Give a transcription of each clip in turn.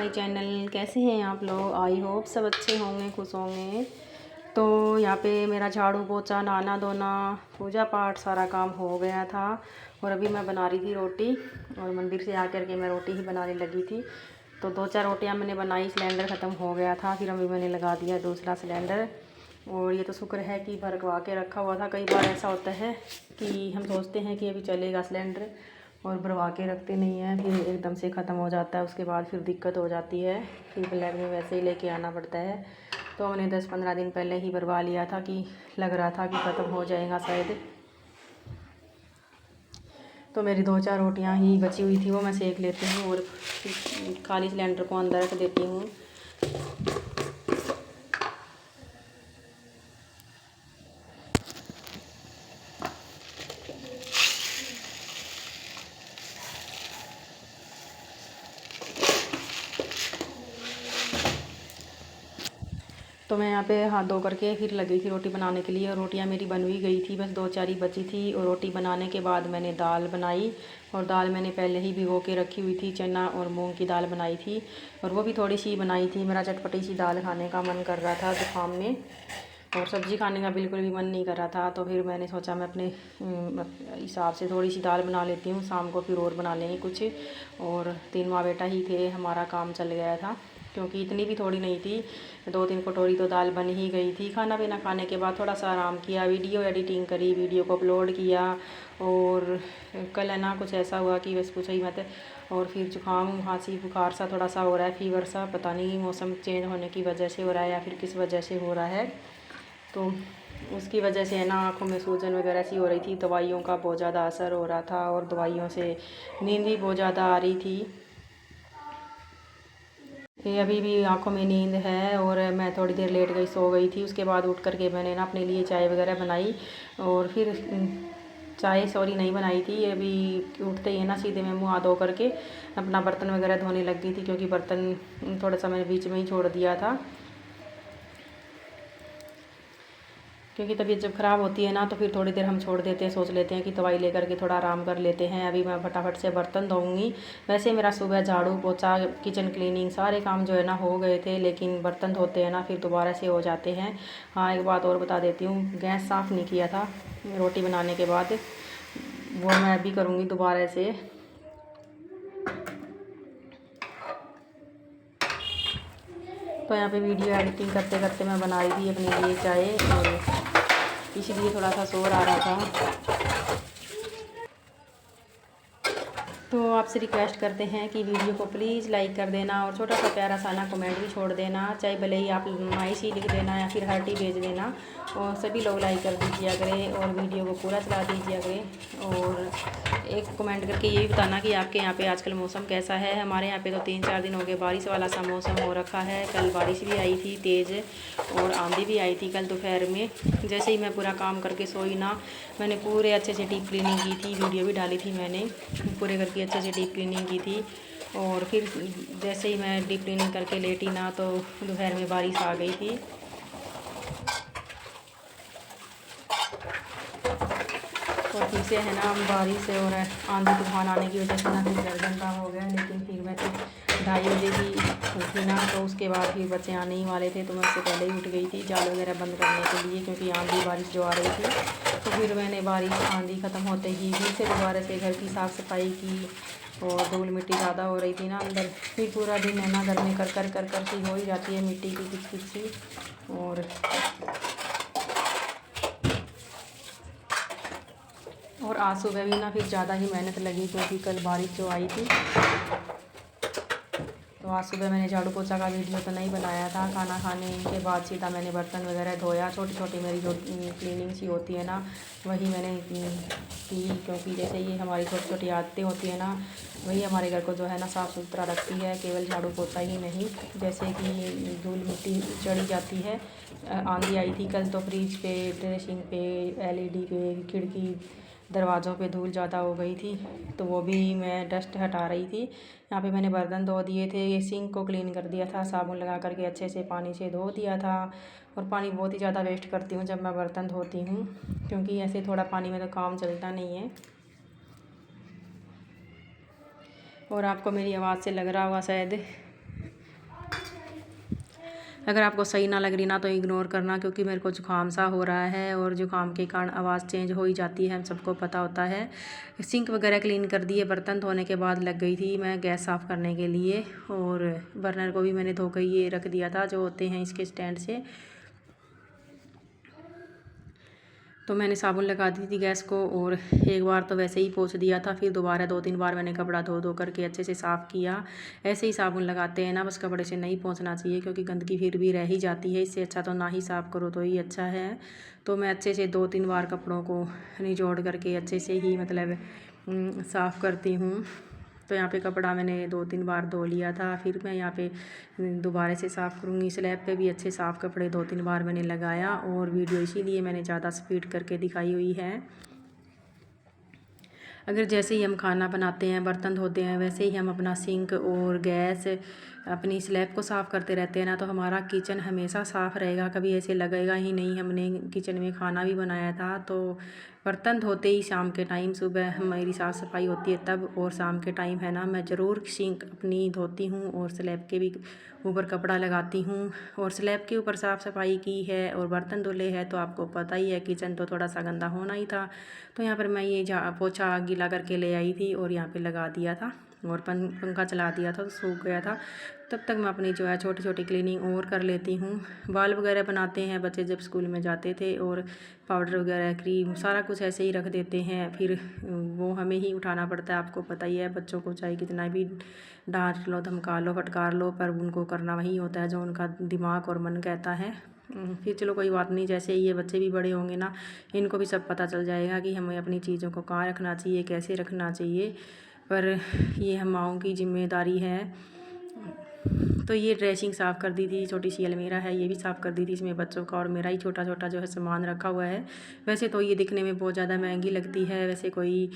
My channel. कैसे हैं आप लोग? आई होप सब अच्छे होंगे, खुश होंगे। तो यहाँ पे मेरा झाड़ू पोछा, नहाना धोना, पूजा पाठ सारा काम हो गया था और अभी मैं बना रही थी रोटी। और मंदिर से आकर के मैं रोटी ही बनाने लगी थी। तो 2-4 रोटियाँ मैंने बनाई, सिलेंडर ख़त्म हो गया था, फिर अभी मैंने लगा दिया दूसरा सिलेंडर। और ये तो शुक्र है कि भरवा के रखा हुआ था। कई बार ऐसा होता है कि हम सोचते हैं कि अभी चलेगा सिलेंडर और भरवा के रखते नहीं हैं, फिर एकदम से ख़त्म हो जाता है। उसके बाद फिर दिक्कत हो जाती है, फिर ब्लैक में वैसे ही लेके आना पड़ता है। तो मैंने 10-15 दिन पहले ही भरवा लिया था कि लग रहा था कि ख़त्म हो जाएगा शायद। तो मेरी 2-4 रोटियां ही बची हुई थी, वो मैं सेक लेती हूँ और खाली सिलेंडर को अंदर रख देती हूँ। तो मैं यहाँ पे हाथ धो करके फिर लगी थी रोटी बनाने के लिए। और रोटियाँ मेरी बन भी गई थी, बस 2-4 ही बची थी। और रोटी बनाने के बाद मैंने दाल बनाई, और दाल मैंने पहले ही भिगो के रखी हुई थी। चना और मूंग की दाल बनाई थी, और वो भी थोड़ी सी बनाई थी। मेरा चटपटी सी दाल खाने का मन कर रहा था जुकाम में, और सब्ज़ी खाने का बिल्कुल भी मन नहीं कर रहा था। तो फिर मैंने सोचा मैं अपने हिसाब से थोड़ी सी दाल बना लेती हूँ, शाम को फिर और बना लेंगे कुछ। और 3 माँ बेटा ही थे, हमारा काम चल गया था, क्योंकि इतनी भी थोड़ी नहीं थी, 2-3 कटोरी तो दाल बन ही गई थी। खाना पीना खाने के बाद थोड़ा सा आराम किया, वीडियो एडिटिंग करी, वीडियो को अपलोड किया। और कल है ना कुछ ऐसा हुआ कि बस पूछो ही मत। और फिर जुकाम खांसी बुखार सा थोड़ा सा हो रहा है, फीवर सा, पता नहीं मौसम चेंज होने की वजह से हो रहा है या फिर किस वजह से हो रहा है। तो उसकी वजह से है ना आँखों में सूजन वगैरह सी हो रही थी। दवाइयों का बहुत ज़्यादा असर हो रहा था, और दवाइयों से नींद भी बहुत ज़्यादा आ रही थी। ये अभी भी आंखों में नींद है, और मैं थोड़ी देर लेट गई, सो गई थी। उसके बाद उठ करके मैंने ना अपने लिए चाय वगैरह बनाई। और फिर चाय सॉरी नहीं बनाई थी, अभी उठते ही है ना सीधे मैं मुँह हाथ धो करके अपना बर्तन वगैरह धोने लग गई थी, क्योंकि बर्तन थोड़ा सा मैंने बीच में ही छोड़ दिया था। क्योंकि तबीयत जब ख़राब होती है ना तो फिर थोड़ी देर हम छोड़ देते हैं, सोच लेते हैं कि दवाई लेकर के थोड़ा आराम कर लेते हैं। अभी मैं फटाफट से बर्तन धोऊंगी। वैसे मेरा सुबह झाड़ू पोछा किचन क्लीनिंग सारे काम जो है ना हो गए थे, लेकिन बर्तन धोते हैं ना फिर दोबारा से हो जाते हैं। हाँ, एक बात और बता देती हूँ, गैस साफ़ नहीं किया था रोटी बनाने के बाद, वो मैं अभी करूँगी दोबारा से। तो यहाँ पे वीडियो एडिटिंग करते करते मैं बना रही थी अपने लिए चाय, और इसलिए थोड़ा सा शोर आ रहा था। तो आपसे रिक्वेस्ट करते हैं कि वीडियो को प्लीज़ लाइक कर देना, और छोटा सा प्यारा सा ना कमेंट भी छोड़ देना, चाहे भले ही आप नाइस ही लिख देना या फिर हार्ट ही भेज देना। और सभी लोग लाइक कर दीजिए करें, और वीडियो को पूरा चला दीजिए करें। और एक कमेंट करके ये भी बताना कि आपके यहाँ पे आजकल मौसम कैसा है। हमारे यहाँ पे तो 3-4 दिन हो गए बारिश वाला सा मौसम हो रखा है। कल बारिश भी आई थी तेज़, और आंधी भी आई थी कल दोपहर में। जैसे ही मैं पूरा काम करके सोई ना, मैंने पूरे अच्छे से डीप क्लीनिंग की थी, वीडियो भी डाली थी मैंने, पूरे घर की अच्छे से डीप क्लीनिंग की थी। और फिर जैसे ही मैं डीप क्लीनिंग करके लेटी ना, तो दोपहर में बारिश आ गई थी। और फिर से है ना बारिश और आंधी तूफान आने की वजह से ना फिर गर्दन का हो गया। लेकिन फिर मैं 2:30 बजे ही उठी ना, तो उसके बाद फिर बच्चे आने ही वाले थे, तो मैं उससे पहले ही उठ गई थी जाल वगैरह बंद करने के लिए, क्योंकि आंधी बारिश जो आ रही थी। तो फिर मैंने बारिश आंधी ख़त्म होते ही फिर से दोबारा से घर की साफ़ सफाई की। और धूल मिट्टी ज़्यादा हो रही थी ना अंदर, फिर पूरा दिन है ना घर में कर कर सी हो ही जाती है मिट्टी की किच किच सी। और आज सुबह भी ना फिर ज़्यादा ही मेहनत लगी, क्योंकि कल बारिश जो आई थी। तो आज सुबह मैंने झाड़ू पोछा का वीडियो तो नहीं बनाया था। खाना खाने के बाद सीधा मैंने बर्तन वगैरह धोया। छोटी छोटी मेरी जो क्लीनिंग सी होती है ना, वही मैंने की, क्योंकि जैसे ये हमारी छोटी छोटी आदतें होती है ना, वही हमारे घर को जो है ना साफ़ सुथरा रखती है। केवल झाड़ू पोछा ही नहीं, जैसे कि धूल मिट्टी चढ़ी जाती है। आंधी आई थी कल, तो फ्रिज पे, ड्रेसिंग पे, एलईडी पे, खिड़की दरवाज़ों पे धूल ज़्यादा हो गई थी, तो वो भी मैं डस्ट हटा रही थी। यहाँ पे मैंने बर्तन धो दिए थे, ये सिंक को क्लीन कर दिया था, साबुन लगा करके अच्छे से पानी से धो दिया था। और पानी बहुत ही ज़्यादा वेस्ट करती हूँ जब मैं बर्तन धोती हूँ, क्योंकि ऐसे थोड़ा पानी में तो काम चलता नहीं है। और आपको मेरी आवाज़ से लग रहा होगा शायद अगर आपको सही ना लग रही ना तो इग्नोर करना, क्योंकि मेरे को जुकाम सा हो रहा है और जुकाम के कारण आवाज़ चेंज हो ही जाती है, हम सबको पता होता है। सिंक वगैरह क्लीन कर दिए, बर्तन धोने के बाद लग गई थी मैं गैस साफ़ करने के लिए, और बर्नर को भी मैंने धो कर ये रख दिया था जो होते हैं इसके स्टैंड से। तो मैंने साबुन लगा दी थी गैस को, और एक बार तो वैसे ही पोंछ दिया था, फिर दोबारा 2-3 बार मैंने कपड़ा धो धो करके अच्छे से साफ़ किया। ऐसे ही साबुन लगाते हैं ना, बस कपड़े से नहीं पोंछना चाहिए, क्योंकि गंदगी फिर भी रह ही जाती है। इससे अच्छा तो ना ही साफ़ करो तो ही अच्छा है। तो मैं अच्छे से 2-3 बार कपड़ों को निचोड़ करके अच्छे से ही मतलब साफ़ करती हूँ। तो यहाँ पे कपड़ा मैंने 2-3 बार धो लिया था, फिर मैं यहाँ पे दोबारा से साफ़ करूँगी। स्लैब पे भी अच्छे साफ़ कपड़े 2-3 बार मैंने लगाया, और वीडियो इसीलिए मैंने ज़्यादा स्पीड करके दिखाई हुई है। अगर जैसे ही हम खाना बनाते हैं, बर्तन धोते हैं, वैसे ही हम अपना सिंक और गैस, अपनी स्लैब को साफ़ करते रहते हैं ना, तो हमारा किचन हमेशा साफ़ रहेगा। कभी ऐसे लगेगा ही नहीं हमने किचन में खाना भी बनाया था। तो बर्तन धोते ही शाम के टाइम, सुबह हमारी साफ़ सफाई होती है तब, और शाम के टाइम है ना, मैं ज़रूर सिंक अपनी धोती हूँ और स्लैब के भी ऊपर कपड़ा लगाती हूँ। और स्लैब के ऊपर साफ़ सफाई की है और बर्तन धुले हैं तो आपको पता ही है किचन तो थोड़ा सा गंदा होना ही था। तो यहाँ पर मैं ये पोछा गीला करके ले आई थी और यहाँ पे लगा दिया था, और पंखा चला दिया था तो सूख गया था। तब तक मैं अपनी जो है छोटी छोटी क्लीनिंग और कर लेती हूँ। बाल वगैरह बनाते हैं बच्चे जब स्कूल में जाते थे, और पाउडर वगैरह क्रीम सारा कुछ ऐसे ही रख देते हैं, फिर वो हमें ही उठाना पड़ता है। आपको पता ही है बच्चों को चाहे कितना भी डांट लो, धमका लो, फटकार लो, पर उनको करना वही होता है जो उनका दिमाग और मन कहता है। फिर चलो कोई बात नहीं, जैसे ये बच्चे भी बड़े होंगे ना, इनको भी सब पता चल जाएगा कि हमें अपनी चीज़ों को कहाँ रखना चाहिए, कैसे रखना चाहिए। पर ये हम माँओं की जिम्मेदारी है। तो ये ड्रेसिंग साफ़ कर दी थी, छोटी सी अलमीरा है ये भी साफ़ कर दी थी, इसमें बच्चों का और मेरा ही छोटा छोटा जो है सामान रखा हुआ है। वैसे तो ये दिखने में बहुत ज़्यादा महंगी लगती है, वैसे कोई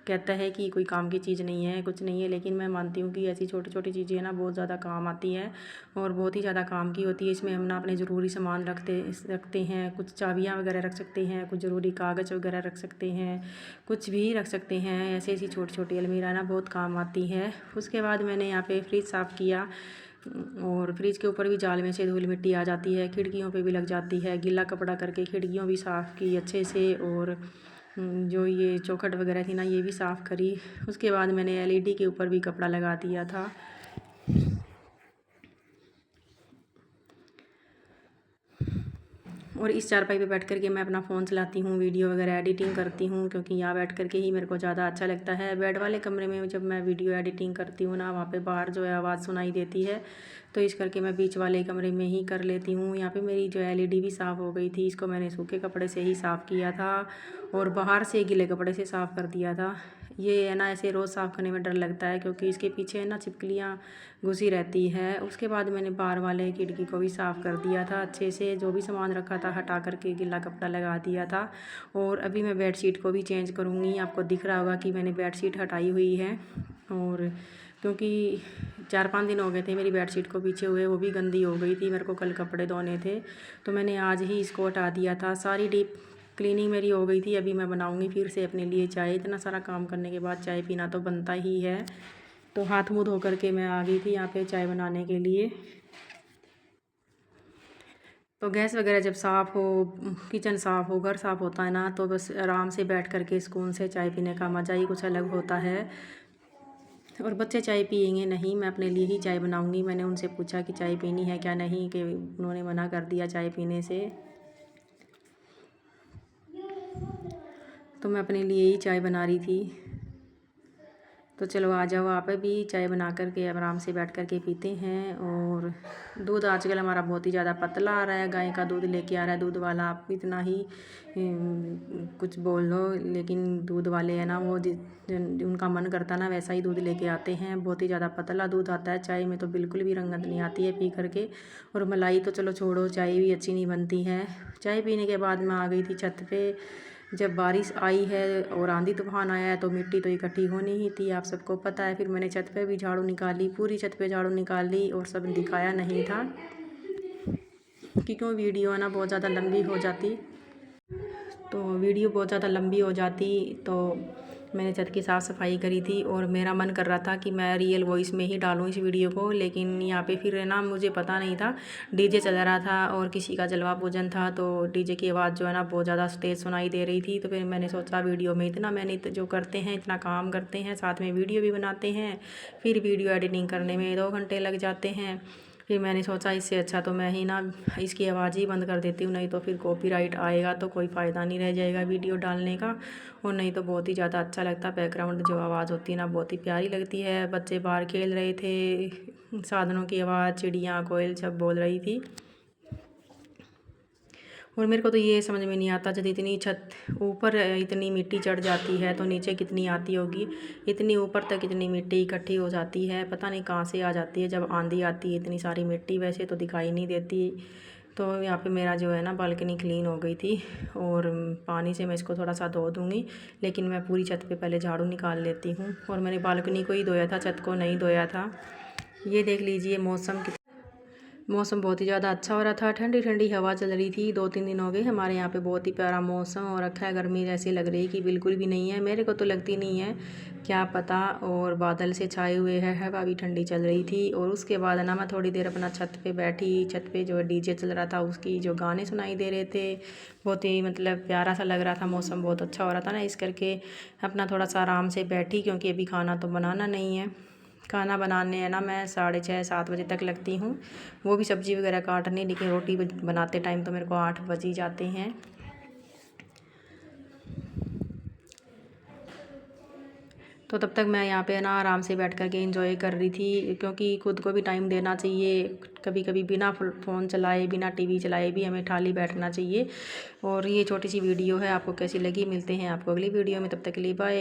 कहता है कि कोई काम की चीज़ नहीं है, कुछ नहीं है, लेकिन मैं मानती हूँ कि ऐसी छोटी छोटी चीज़ें ना बहुत ज़्यादा काम आती हैं और बहुत ही ज़्यादा काम की होती है। इसमें हम ना अपने ज़रूरी सामान रखते हैं, कुछ चाबियाँ वगैरह रख सकते हैं, कुछ ज़रूरी कागज़ वगैरह रख सकते हैं, कुछ भी रख सकते हैं। ऐसी ऐसी छोटी छोटी अलमीरा ना बहुत काम आती है। उसके बाद मैंने यहाँ पे फ्रिज साफ़ किया, और फ्रिज के ऊपर भी जाल में से धूल मिट्टी आ जाती है, खिड़कियों पे भी लग जाती है। गीला कपड़ा करके खिड़कियों भी साफ़ की अच्छे से, और जो ये चौखट वगैरह थी ना ये भी साफ़ करी। उसके बाद मैंने एलईडी के ऊपर भी कपड़ा लगा दिया था। और इस चारपाई पे बैठ कर के मैं अपना फ़ोन चलाती हूँ, वीडियो वगैरह एडिटिंग करती हूँ, क्योंकि यहाँ बैठ कर के ही मेरे को ज़्यादा अच्छा लगता है। बेड वाले कमरे में जब मैं वीडियो एडिटिंग करती हूँ ना, वहाँ पे बाहर जो है आवाज़ सुनाई देती है, तो इस करके मैं बीच वाले कमरे में ही कर लेती हूँ। यहाँ पे मेरी जो एलईडी भी साफ़ हो गई थी, इसको मैंने सूखे कपड़े से ही साफ़ किया था और बाहर से गीले कपड़े से साफ़ कर दिया था। ये है ना, ऐसे रोज़ साफ़ करने में डर लगता है, क्योंकि इसके पीछे है ना छिपकलियाँ घुसी रहती है। उसके बाद मैंने बाहर वाले खिड़की को भी साफ़ कर दिया था अच्छे से, जो भी सामान रखा था हटा करके गीला कपड़ा लगा दिया था। और अभी मैं बेडशीट को भी चेंज करूँगी। आपको दिख रहा होगा कि मैंने बेडशीट हटाई हुई है, और क्योंकि 4-5 दिन हो गए थे मेरी बेडशीट को पीछे हुए, वो भी गंदी हो गई थी, मेरे को कल कपड़े धोने थे, तो मैंने आज ही इसको हटा दिया था। सारी डीप क्लीनिंग मेरी हो गई थी। अभी मैं बनाऊँगी फिर से अपने लिए चाय। इतना सारा काम करने के बाद चाय पीना तो बनता ही है। तो हाथ मुँह धो करके मैं आ गई थी यहाँ पे चाय बनाने के लिए। तो गैस वगैरह जब साफ़ हो, किचन साफ़ हो, घर साफ़ होता है ना, तो बस आराम से बैठ कर के सुकून से चाय पीने का मज़ा ही कुछ अलग होता है। और बच्चे चाय पिएंगे नहीं, मैं अपने लिए ही चाय बनाऊंगी। मैंने उनसे पूछा कि चाय पीनी है क्या नहीं, कि उन्होंने मना कर दिया चाय पीने से। तो मैं अपने लिए ही चाय बना रही थी। तो चलो आ जाओ, आप भी चाय बना कर के आराम से बैठ कर के पीते हैं। और दूध आजकल हमारा बहुत ही ज़्यादा पतला आ रहा है, गाय का दूध लेके आ रहा है दूध वाला। आप इतना ही कुछ बोल लो, लेकिन दूध वाले है ना, वो उनका मन करता ना वैसा ही दूध लेके आते हैं। बहुत ही ज़्यादा पतला दूध आता है, चाय में तो बिल्कुल भी रंगत नहीं आती है पी करके। और मलाई तो चलो छोड़ो, चाय भी अच्छी नहीं बनती है। चाय पीने के बाद मैं आ गई थी छत पे। जब बारिश आई है और आंधी तूफान आया है तो मिट्टी तो इकट्ठी होनी ही थी, आप सबको पता है। फिर मैंने छत पे भी झाड़ू निकाली, पूरी छत पे झाड़ू निकाल ली, और सब दिखाया नहीं था क्योंकि वीडियो ना बहुत ज़्यादा लंबी हो जाती, तो मैंने छत की साफ़ सफाई करी थी और मेरा मन कर रहा था कि मैं रियल वॉइस में ही डालूँ इस वीडियो को, लेकिन यहाँ पे फिर ना मुझे पता नहीं था, डीजे चल रहा था और किसी का जलवा पूजन था, तो डीजे की आवाज़ जो है ना बहुत ज़्यादा तेज़ सुनाई दे रही थी। तो फिर मैंने सोचा वीडियो में इतना मैंने जो करते हैं, इतना काम करते हैं, साथ में वीडियो भी बनाते हैं, फिर वीडियो एडिटिंग करने में 2 घंटे लग जाते हैं। फिर मैंने सोचा इससे अच्छा तो मैं ही ना इसकी आवाज़ ही बंद कर देती हूँ, नहीं तो फिर कॉपीराइट आएगा तो कोई फ़ायदा नहीं रह जाएगा वीडियो डालने का। और नहीं तो बहुत ही ज़्यादा अच्छा लगता, बैकग्राउंड जो आवाज़ होती है ना बहुत ही प्यारी लगती है। बच्चे बाहर खेल रहे थे, साधनों की आवाज़, चिड़िया कोयल सब बोल रही थी। और मेरे को तो ये समझ में नहीं आता, जब इतनी छत ऊपर इतनी मिट्टी चढ़ जाती है तो नीचे कितनी आती होगी। इतनी ऊपर तक इतनी मिट्टी इकट्ठी हो जाती है, पता नहीं कहाँ से आ जाती है जब आंधी आती है। इतनी सारी मिट्टी वैसे तो दिखाई नहीं देती। तो यहाँ पे मेरा जो है ना बालकनी क्लीन हो गई थी और पानी से मैं इसको थोड़ा सा धो दूँगी, लेकिन मैं पूरी छत पे पहले झाड़ू निकाल लेती हूँ। और मैंने बालकनी को ही धोया था, छत को नहीं धोया था। ये देख लीजिए मौसम बहुत ही ज़्यादा अच्छा हो रहा था, ठंडी ठंडी हवा चल रही थी। 2-3 दिन हो गए हमारे यहाँ पे बहुत ही प्यारा मौसम हो रखा है। गर्मी जैसी लग रही कि बिल्कुल भी नहीं है, मेरे को तो लगती नहीं है, क्या पता। और बादल से छाए हुए है, हवा भी ठंडी चल रही थी। और उसके बाद ना मैं थोड़ी देर अपना छत पे बैठी। छत पे जो डीजे चल रहा था उसकी जो गाने सुनाई दे रहे थे, बहुत ही मतलब प्यारा सा लग रहा था। मौसम बहुत अच्छा हो रहा था ना, इस करके अपना थोड़ा सा आराम से बैठी, क्योंकि अभी खाना तो बनाना नहीं है। खाना बनाने है ना मैं 6:30-7 बजे तक लगती हूँ, वो भी सब्ज़ी वगैरह काटने, लेकिन रोटी बनाते टाइम तो मेरे को 8 बज ही जाते हैं। तो तब तक मैं यहाँ पे ना आराम से बैठ कर के एंजॉय कर रही थी, क्योंकि खुद को भी टाइम देना चाहिए। कभी कभी बिना फ़ोन चलाए, बिना टीवी चलाए भी हमें खाली बैठना चाहिए। और ये छोटी सी वीडियो है, आपको कैसी लगी मिलते हैं आपको अगली वीडियो में, तब तक के लिए बाय।